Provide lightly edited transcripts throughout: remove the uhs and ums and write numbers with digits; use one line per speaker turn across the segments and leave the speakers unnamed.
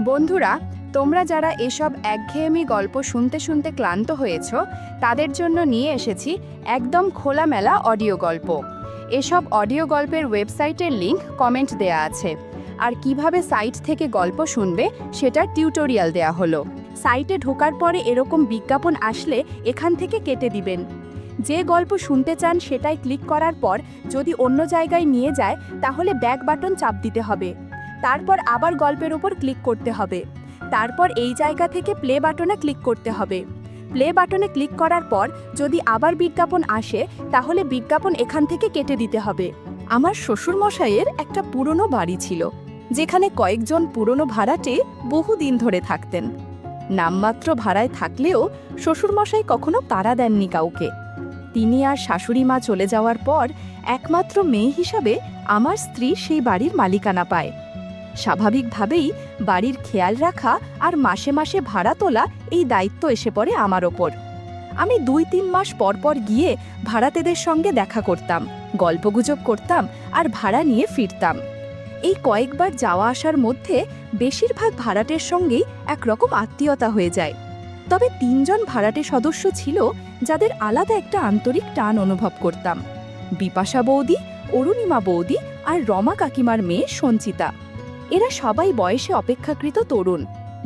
বন্ধুরা, তোমরা যারা এসব একঘেয়েমি গল্প শুনতে শুনতে ক্লান্ত হয়েছ, তাদের জন্য নিয়ে এসেছি একদম খোলামেলা অডিও গল্প। এসব অডিও গল্পের ওয়েবসাইটের লিংক কমেন্ট দেয়া আছে, আর কিভাবে সাইট থেকে গল্প শুনবে সেটার টিউটোরিয়াল দেয়া হলো। সাইটে ঢোকার পরে এরকম বিজ্ঞাপন আসলে এখান থেকে কেটে দিবেন। যে গল্প শুনতে চান সেটাই ক্লিক করার পর যদি অন্য জায়গায় নিয়ে যায় তাহলে ব্যাক বাটন চাপ দিতে হবে। তারপর আবার গল্পের উপর ক্লিক করতে হবে। তারপর এই জায়গা থেকে প্লে বাটনে ক্লিক করতে হবে। প্লে বাটনে ক্লিক করার পর যদি আবার বিজ্ঞাপন আসে তাহলে বিজ্ঞাপন এখান থেকে কেটে দিতে হবে। আমার শ্বশুরমশাইয়ের একটা পুরনো বাড়ি ছিল, যেখানে কয়েকজন পুরনো ভাড়াটে বহুদিন ধরে থাকতেন। নামমাত্র ভাড়ায় থাকলেও শ্বশুরমশাই কখনো তাড়া দেননি কাউকে। তিনি আর শাশুড়ি মা চলে যাওয়ার পর একমাত্র মেয়ে হিসাবে আমার স্ত্রী সেই বাড়ির মালিকানা পায়। স্বাভাবিকভাবেই বাড়ির খেয়াল রাখা আর মাসে মাসে ভাড়া তোলা এই দায়িত্ব এসে পড়ে আমার ওপর। আমি 2-3 মাস পর পর গিয়ে ভাড়াটেদের সঙ্গে দেখা করতাম, গল্পগুজব করতাম আর ভাড়া নিয়ে ফিরতাম। এই কয়েকবার যাওয়া আসার মধ্যে বেশিরভাগ ভাড়াটের সঙ্গেই একরকম আত্মীয়তা হয়ে যায়। তবে 3 জন ভাড়াটে সদস্য ছিল যাদের আলাদা একটা আন্তরিক টান অনুভব করতাম। বিপাশা বৌদি, অরুণিমা বৌদি আর রমা কাকিমার মেয়ে সঞ্চিতা। এরা সবাই বয়সে অপেক্ষাকৃত তরুণ।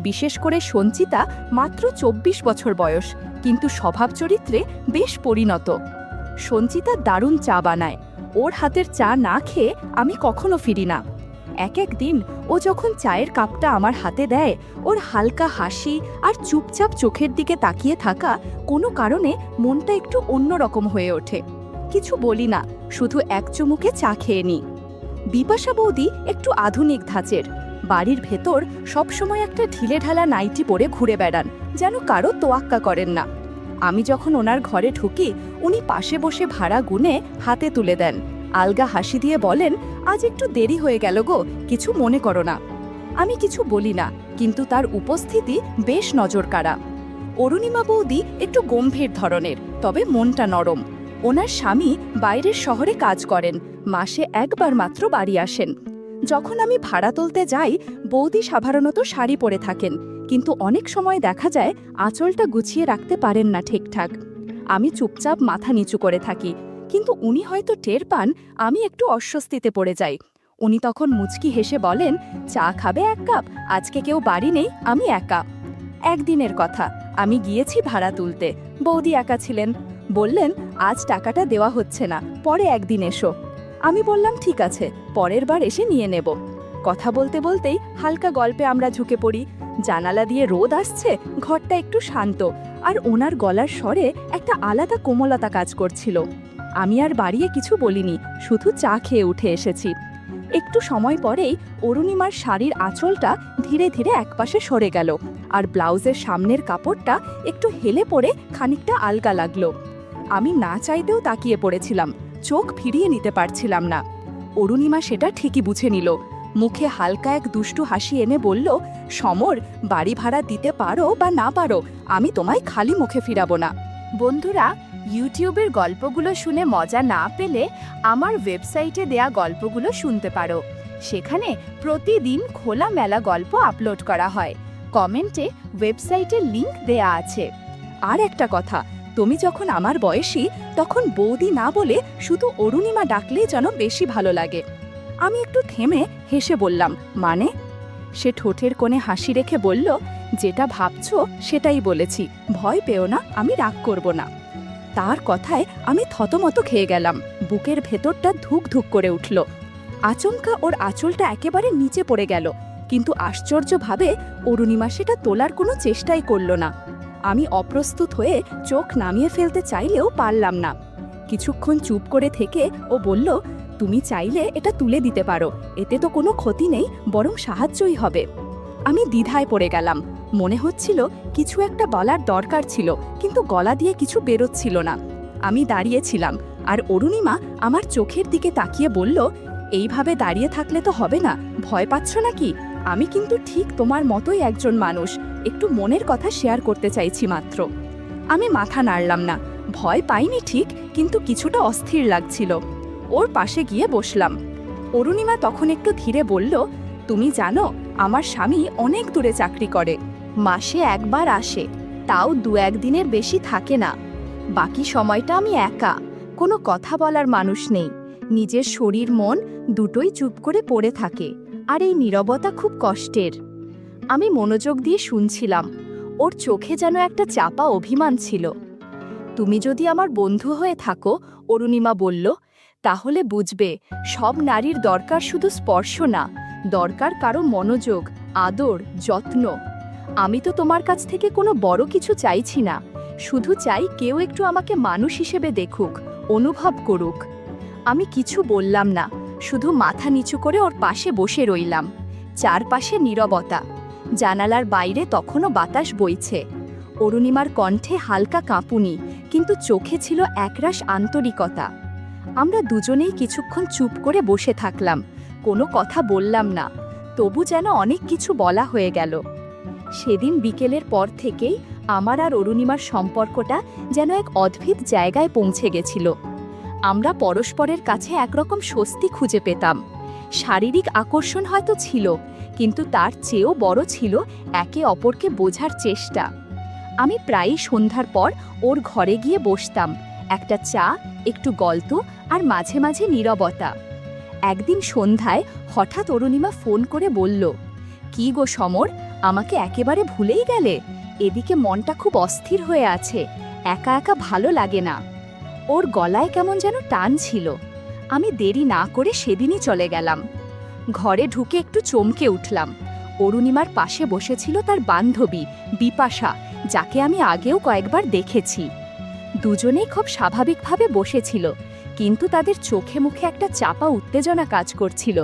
বিশেষ করে সঞ্চিতা মাত্র 24 বছর বয়স, কিন্তু স্বভাব চরিত্রে বেশ পরিণত। সঞ্চিতা দারুণ চা বানায়। ওর হাতের চা না খেয়ে আমি কখনো ফিরি না। এক দিন ও যখন চায়ের কাপটা আমার হাতে দেয়, ওর হালকা হাসি আর চুপচাপ চোখের দিকে তাকিয়ে থাকা কোনো কারণে মনটা একটু অন্যরকম হয়ে ওঠে। কিছু বলি না, শুধু এক চুমুকে চা খেয়ে নিই। বিপাশা বৌদি একটু আধুনিক ধাঁচের। বাড়ির ভেতর সবসময় একটা ঢিলেঢালা নাইটি পরে ঘুরে বেড়ান, যেন কারো তোয়াক্কা করেন না। আমি যখন ওনার ঘরে ঢুকি, উনি পাশে বসে ভাড়া গুনে হাতে তুলে দেন। আলগা হাসি দিয়ে বলেন, আজ একটু দেরি হয়ে গেল গো, কিছু মনে করো না। আমি কিছু বলি না, কিন্তু তার উপস্থিতি বেশ নজরকাড়া। অরুণিমা বৌদি একটু গম্ভীর ধরনের, তবে মনটা নরম। ওনার স্বামী বাইরের শহরে কাজ করেন, মাসে একবার মাত্র বাড়ি আসেন। যখন আমি ভাড়া তুলতে যাই, বৌদি সাধারণত শাড়ি পরে থাকেন, কিন্তু অনেক সময় দেখা যায় আঁচলটা গুছিয়ে রাখতে পারেন না ঠিকঠাক। আমি চুপচাপ মাথা নিচু করে থাকি, কিন্তু উনি হয়তো টের পান আমি একটু অস্বস্তিতে পড়ে যাই। উনি তখন মুচকি হেসে বলেন, চা খাবে 1 কাপ? আজকে কেউ বাড়ি নেই, আমি একা। একদিনের কথা, আমি গিয়েছি ভাড়া তুলতে। বৌদি একা ছিলেন। বললেন, আজ টাকাটা দেওয়া হচ্ছে না, পরে একদিন এসো। আমি বললাম ঠিক আছে, পরের বার এসে নিয়ে নেব। কথা বলতে বলতেই হালকা গল্পে আমরা ঝুঁকে পড়ি। জানালা দিয়ে রোদ আসছে, ঘরটা একটু শান্ত, আর ওনার গলার স্বরে একটা আলাদা কোমলতা কাজ করছিল। আমি আর বাড়িয়ে কিছু বলিনি, শুধু চা খেয়ে উঠে এসেছি। একটু সময় পরেই অরুণিমার শাড়ির আঁচলটা ধীরে ধীরে একপাশে সরে গেল, আর ব্লাউজের সামনের কাপড়টা একটু হেলে পড়ে খানিকটা আলগা লাগলো। আমি না চাইতেও তাকিয়ে পড়েছিলাম, চোখ ফিরিয়ে নিতে পারছিলাম না। অরুণিমা সেটা ঠিকই বুঝে নিল। মুখে হালকা এক দুষ্টু হাসি এনে বলল, সমর, বাড়ি ভাড়া দিতে পারো বা না পারো, আমি তোমায় খালি মুখে ফিরাবো না। বন্ধুরা, ইউটিউবের গল্পগুলো শুনে মজা না পেলে আমার ওয়েবসাইটে দেয়া গল্পগুলো শুনতে পারো। সেখানে প্রতিদিন খোলামেলা গল্প আপলোড করা হয়। কমেন্টে ওয়েবসাইটের লিংক দেয়া আছে। আর একটা কথা, তুমি যখন আমার বয়সী, তখন বৌদি না বলে শুধু অরুণিমা ডাকলে যেন বেশি ভালো লাগে। আমি একটু থেমে হেসে বললাম, মানে? সে ঠোঁটের কোণে হাসি রেখে বলল, যেটা ভাবছো সেটাই বলেছি, ভয় পেও না, আমি রাগ করব না। তার কথায় আমি থতমত খেয়ে গেলাম। বুকের ভেতরটা ধুক ধুক করে উঠল। আচমকা ওর আঁচলটা একেবারে নিচে পড়ে গেল, কিন্তু আশ্চর্যভাবে অরুণিমা সেটা তোলার কোনো চেষ্টাই করল না। আমি অপ্রস্তুত হয়ে চোখ নামিয়ে ফেলতে চাইলেও পারলাম না। কিছুক্ষণ চুপ করে থেকে ও বলল, তুমি চাইলে এটা তুলে দিতে পারো, এতে তো কোনো ক্ষতি নেই, বরং সাহায্যই হবে। আমি দ্বিধায় পড়ে গেলাম। মনে হচ্ছিল কিছু একটা বলার দরকার ছিল, কিন্তু গলা দিয়ে কিছু বেরোচ্ছিল না। আমি দাঁড়িয়েছিলাম, আর অরুণিমা আমার চোখের দিকে তাকিয়ে বলল, এইভাবে দাঁড়িয়ে থাকলে তো হবে না, ভয় পাচ্ছ নাকি? আমি কিন্তু ঠিক তোমার মতোই একজন মানুষ, একটু মনের কথা শেয়ার করতে চাইছি মাত্র। আমি মাথা নাড়লাম না। ভয় পাইনি ঠিক, কিন্তু কিছুটা অস্থির লাগছিল। ওর পাশে গিয়ে বসলাম। অরুণিমা তখন একটু ধীরে বলল, তুমি জানো আমার স্বামী অনেক দূরে চাকরি করে, মাসে একবার আসে, তাও 2-1 দিনের বেশি থাকে না। বাকি সময়টা আমি একা, কোনো কথা বলার মানুষ নেই। নিজের শরীর মন দুটোই চুপ করে পড়ে থাকে, আর এই নীরবতা খুব কষ্টের। আমি মনোযোগ দিয়ে শুনছিলাম। ওর চোখে যেন একটা চাপা অভিমান ছিল। তুমি যদি আমার বন্ধু হয়ে থাকো, অরুণিমা বলল, তাহলে বুঝবে সব নারীর দরকার শুধু স্পর্শ না, দরকার কারো মনোযোগ, আদর, যত্ন। আমি তো তোমার কাছ থেকে কোনো বড় কিছু চাইছি না, শুধু চাই কেউ একটু আমাকে মানুষ হিসেবে দেখুক, অনুভব করুক। আমি কিছু বললাম না, শুধু মাথা নিচু করে ওর পাশে বসে রইলাম। চারপাশে নীরবতা, জানালার বাইরে তখনও বাতাস বইছে। অরুণিমার কণ্ঠে হালকা কাঁপুনি, কিন্তু চোখে ছিল একরাশ আন্তরিকতা। আমরা দুজনেই কিছুক্ষণ চুপ করে বসে থাকলাম, কোনো কথা বললাম না, তবু যেন অনেক কিছু বলা হয়ে গেল। সেদিন বিকেলের পর থেকেই আমার আর অরুণিমার সম্পর্কটা যেন এক অদ্ভুত জায়গায় পৌঁছে গেছিল। আমরা পরস্পরের কাছে একরকম স্বস্তি খুঁজে পেতাম। শারীরিক আকর্ষণ হয়তো ছিল, কিন্তু তার চেয়েও বড় ছিল একে অপরকে বোঝার চেষ্টা। আমি প্রায়ই সন্ধ্যার পর ওর ঘরে গিয়ে বসতাম, একটা চা, একটু গল্প আর মাঝে মাঝে নীরবতা। একদিন সন্ধ্যায় হঠাৎ অরুণিমা ফোন করে বলল, কি গো সমর, আমাকে একেবারে ভুলেই গেলে? এদিকে মনটা খুব অস্থির হয়ে আছে, একা একা ভালো লাগে না। ওর গলায় কেমন যেন টান ছিল। আমি দেরি না করে সেদিনই চলে গেলাম। ঘরে ঢুকে একটু চমকে উঠলাম। অরুণিমার পাশে বসেছিল তার বান্ধবী বিপাশা, যাকে আমি আগেও কয়েকবার দেখেছি। দুজনেই খুব স্বাভাবিকভাবে বসেছিল, কিন্তু তাদের চোখে মুখে একটা চাপা উত্তেজনা কাজ করছিল,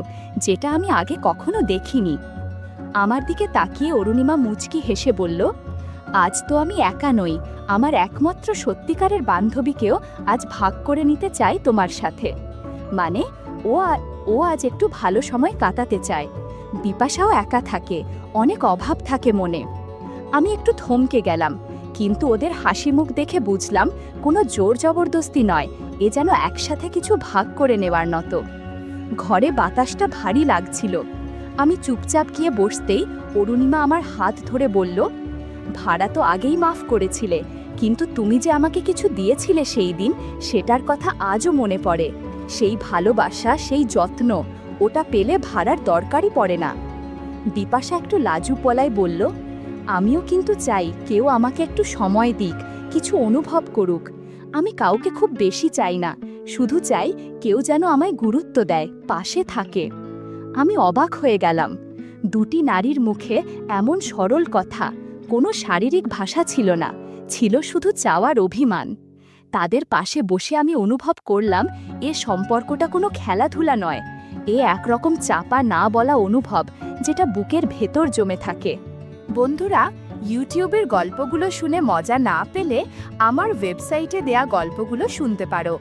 যেটা আমি আগে কখনো দেখিনি। আমার দিকে তাকিয়ে অরুণিমা মুচকি হেসে বলল, আজ তো আমি একা নই, আমার একমাত্র সত্যিকারের বান্ধবীকেও আজ ভাগ করে নিতে চাই তোমার সাথে। মানে ও আজ একটু ভালো সময় কাটাতে চায়। বিপাশাও একা থাকে, অনেক অভাব থাকে মনে। আমি একটু থমকে গেলাম, কিন্তু ওদের হাসি মুখ দেখে বুঝলাম কোনো জোর জবরদস্তি নয়, এ যেন একসাথে কিছু ভাগ করে নেওয়ার মতো। ঘরে বাতাসটা ভারী লাগছিল। আমি চুপচাপ গিয়ে বসতেই অরুণিমা আমার হাত ধরে বলল, ভাড়া তো আগেই মাফ করেছিলে, কিন্তু তুমি যে আমাকে কিছু দিয়েছিলে সেই দিন, সেটার কথা আজও মনে পড়ে। সেই ভালোবাসা, সেই যত্ন, ওটা পেলে ভাড়ার দরকারই পড়ে না। বিপাশা একটু লাজু পলায় বলল, আমিও কিন্তু চাই কেউ আমাকে একটু সময় দিক, কিছু অনুভব করুক। আমি কাউকে খুব বেশি চাই না, শুধু চাই কেউ যেন আমায় গুরুত্ব দেয়, পাশে থাকে। আমি অবাক হয়ে গেলাম। দুটি নারীর মুখে এমন সরল কথা, কোনো শারীরিক ভাষা ছিল না, ছিল শুধু চাওয়ার অভিমান। তাদের পাশে বসে আমি অনুভব করলাম এ সম্পর্কটা কোনো খেলাধুলা নয়, এ একরকম চাপা না বলা অনুভব, যেটা বুকের ভেতর জমে থাকে। বন্ধুরা, ইউটিউবের গল্পগুলো শুনে মজা না পেলে আমার ওয়েবসাইটে দেয়া গল্পগুলো শুনতে পারো।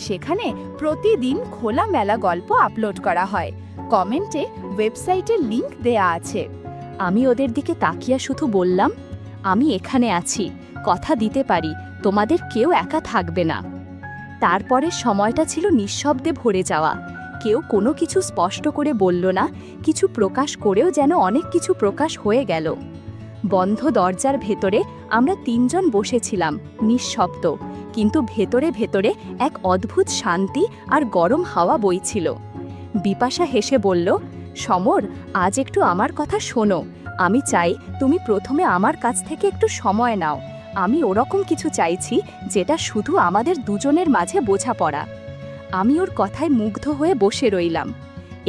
সেখানে প্রতিদিন খোলামেলা গল্প আপলোড করা হয়। কমেন্টে ওয়েবসাইটের লিংক দেয়া আছে। আমি ওদের দিকে তাকিয়ে শুধু বললাম, আমি এখানে আছি, কথা দিতে পারি তোমাদের কেউ একা থাকবে না। তারপরে সময়টা ছিল নিঃশব্দে ভরে যাওয়া। কেউ কোনো কিছু স্পষ্ট করে বলল না, কিছু প্রকাশ করেও যেন অনেক কিছু প্রকাশ হয়ে গেল। বন্ধ দরজার ভেতরে আমরা তিনজন বসেছিলাম, নিঃশব্দ, কিন্তু ভেতরে ভেতরে এক অদ্ভুত শান্তি আর গরম হাওয়া বইছিল। বিপাশা হেসে বলল, সমর, আজ একটু আমার কথা শোনো। আমি চাই তুমি প্রথমে আমার কাছ থেকে একটু সময় নাও। আমি ওরকম কিছু চাইছি যেটা শুধু আমাদের দুজনের মাঝে বোঝাপড়া। আমি ওর কথায় মুগ্ধ হয়ে বসে রইলাম।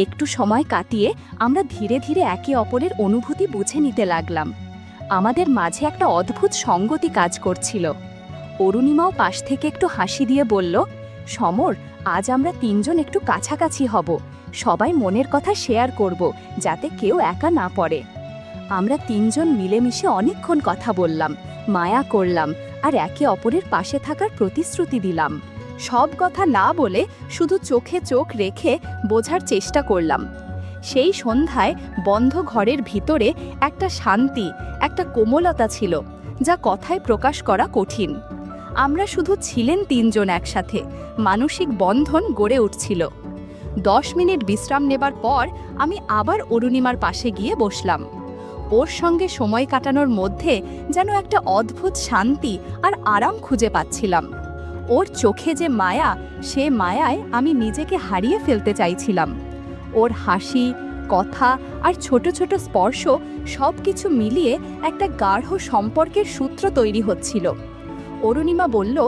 একটু সময় কাটিয়ে আমরা ধীরে ধীরে একে অপরের অনুভূতি বুঝে নিতে লাগলাম। আমাদের মাঝে একটা অদ্ভুত সঙ্গতি কাজ করছিল। অরুণিমাও পাশ থেকে একটু হাসি দিয়ে বলল, সমর, আজ আমরা তিনজন একটু কাছাকাছি হব, সবাই মনের কথা শেয়ার করব, যাতে কেউ একা না পড়ে। আমরা তিনজন মিলেমিশে অনেকক্ষণ কথা বললাম, মায়া করলাম, আর একে অপরের পাশে থাকার প্রতিশ্রুতি দিলাম। সব কথা না বলে শুধু চোখে চোখ রেখে বোঝার চেষ্টা করলাম। সেই সন্ধ্যায় বন্ধ ঘরের ভিতরে একটা শান্তি, একটা কোমলতা ছিল, যা কথায় প্রকাশ করা কঠিন। আমরা শুধু ছিলেন তিনজন একসাথে, মানসিক বন্ধন গড়ে উঠছিল। 10 মিনিট বিশ্রাম নেবার পর আমি আবার অরুণিমার পাশে গিয়ে বসলাম। ওর সঙ্গে সময় কাটানোর মধ্যে যেন একটা অদ্ভুত শান্তি আর আরাম খুঁজে পাচ্ছিলাম। ওর চোখে যে মায়া, সে মায়ায় আমি নিজেকে হারিয়ে ফেলতে চাইছিলাম। ওর হাসি, কথা আর ছোট ছোট স্পর্শ সব কিছু মিলিয়ে একটা গাঢ় সম্পর্কের সূত্র তৈরি হচ্ছিল। অরুণিমা বলল,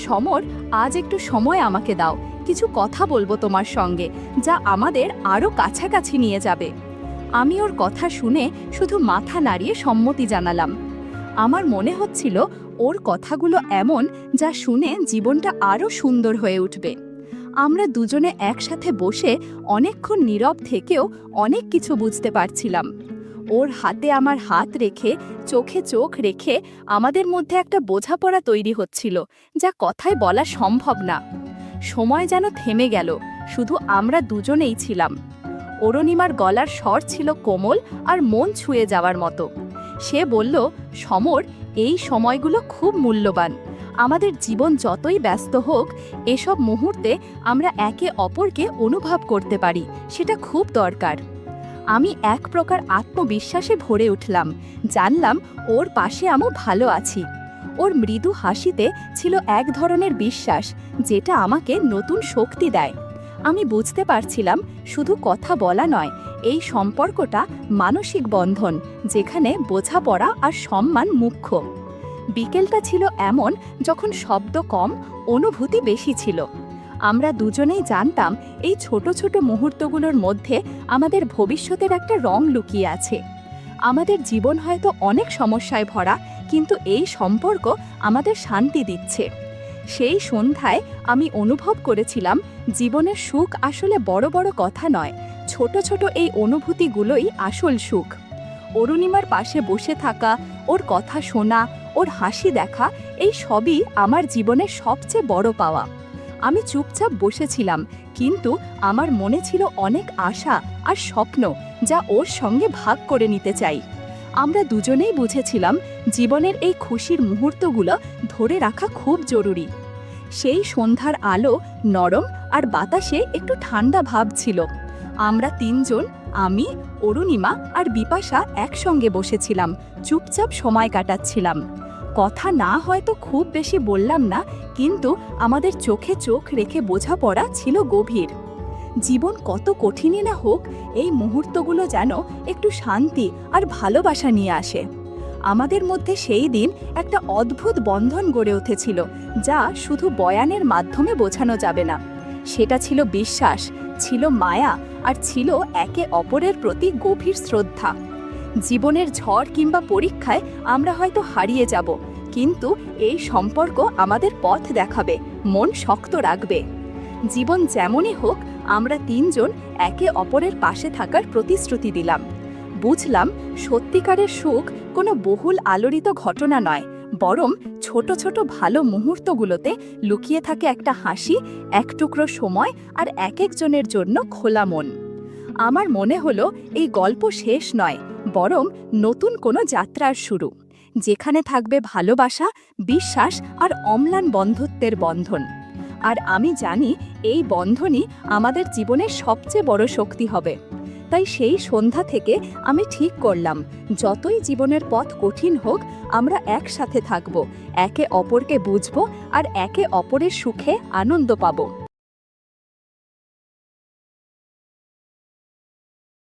সমর, আজ একটু সময় আমাকে দাও, কিছু কথা বলবো তোমার সঙ্গে, যা আমাদের আরও কাছাকাছি নিয়ে যাবে। আমি ওর কথা শুনে শুধু মাথা নাড়িয়ে সম্মতি জানালাম। আমার মনে হচ্ছিল ওর কথাগুলো এমন যা শুনে জীবনটা আরও সুন্দর হয়ে উঠবে। আমরা দুজনে একসাথে বসে অনেকক্ষণ নীরব থেকেও অনেক কিছু বুঝতে পারছিলাম। ওর হাতে আমার হাত রেখে, চোখে চোখ রেখে আমাদের মধ্যে একটা বোঝাপড়া তৈরি হচ্ছিল, যা কথায় বলা সম্ভব না। সময় যেন থেমে গেল, শুধু আমরা দুজনেই ছিলাম। অরুণিমার গলার স্বর ছিল কোমল আর মন ছুঁয়ে যাওয়ার মতো। সে বলল, সমর, এই সময়গুলো খুব মূল্যবান। আমাদের জীবন যতই ব্যস্ত হোক, এসব মুহূর্তে আমরা একে অপরকে অনুভব করতে পারি, সেটা খুব দরকার। আমি এক প্রকার আত্মবিশ্বাসে ভরে উঠলাম। জানলাম ওর পাশে আমি ভালো আছি। ওর মৃদু হাসিতে ছিল এক ধরনের বিশ্বাস, যেটা আমাকে নতুন শক্তি দেয়। আমি বুঝতে পারছিলাম শুধু কথা বলা নয়, এই সম্পর্কটা মানসিক বন্ধন, যেখানে বোঝাপড়া আর সম্মান মুখ্য। বিকেলটা ছিল এমন যখন শব্দ কম, অনুভূতি বেশি ছিল। আমরা দুজনেই জানতাম এই ছোট ছোট মুহূর্তগুলোর মধ্যে আমাদের ভবিষ্যতের একটা রং লুকিয়ে আছে। আমাদের জীবন হয়তো অনেক সমস্যায় ভরা, কিন্তু এই সম্পর্ক আমাদের শান্তি দিচ্ছে। সেই সন্ধ্যায় আমি অনুভব করেছিলাম জীবনের সুখ আসলে বড় বড় কথা নয়, ছোট ছোট এই অনুভূতিগুলোই আসল সুখ। অরুণিমার পাশে বসে থাকা, ওর কথা শোনা, ওর হাসি দেখা, এই সবই আমার জীবনের সবচেয়ে বড় পাওয়া। আমি চুপচাপ বসেছিলাম, কিন্তু আমার মনে ছিল অনেক আশা আর স্বপ্ন, যা ওর সঙ্গে ভাগ করে নিতে চাই। আমরা দুজনেই বুঝেছিলাম জীবনের এই খুশির মুহূর্তগুলো ধরে রাখা খুব জরুরি। সেই সন্ধ্যার আলো নরম আর বাতাসে একটু ঠান্ডা ভাব ছিল। আমরা তিনজন, আমি, অরুণিমা আর বিপাশা একসঙ্গে বসেছিলাম, চুপচাপ সময় কাটাচ্ছিলাম। কথা না হয়তো খুব বেশি বললাম না, কিন্তু আমাদের চোখে চোখ রেখে বোঝাপড়া ছিল গভীর। জীবন কত কঠিনই না হোক, এই মুহূর্তগুলো যেন একটু শান্তি আর ভালোবাসা নিয়ে আসে। আমাদের মধ্যে সেই দিন একটা অদ্ভুত বন্ধন গড়ে উঠেছিল, যা শুধু বয়ানের মাধ্যমে বোঝানো যাবে না। সেটা ছিল বিশ্বাস, ছিল মায়া, আর ছিল একে অপরের প্রতি গভীর শ্রদ্ধা। জীবনের ঝড় কিংবা পরীক্ষায় আমরা হয়তো হারিয়ে যাব, কিন্তু এই সম্পর্ক আমাদের পথ দেখাবে, মন শক্ত রাখবে। জীবন যেমনই হোক, আমরা তিনজন একে অপরের পাশে থাকার প্রতিশ্রুতি দিলাম। বুঝলাম সত্যিকারের সুখ কোনো বহুল আলোড়িত ঘটনা নয়, বরং ছোট ছোট ভালো মুহূর্তগুলোতে লুকিয়ে থাকে একটা হাসি, এক টুকরো সময় আর এক একজনের জন্য খোলা মন। আমার মনে হলো এই গল্প শেষ নয়, বরং নতুন কোনো যাত্রার শুরু, যেখানে থাকবে ভালোবাসা, বিশ্বাস আর অম্লান বন্ধুত্বের বন্ধন। আর আমি জানি এই বন্ধনই আমাদের জীবনের সবচেয়ে বড় শক্তি হবে। তাই সেই সন্ধ্যা থেকে আমি ঠিক করলাম, যতই জীবনের পথ কঠিন হোক, আমরা একসাথে থাকব, একে অপরকে বুঝব আর একে অপরের সুখে আনন্দ পাব।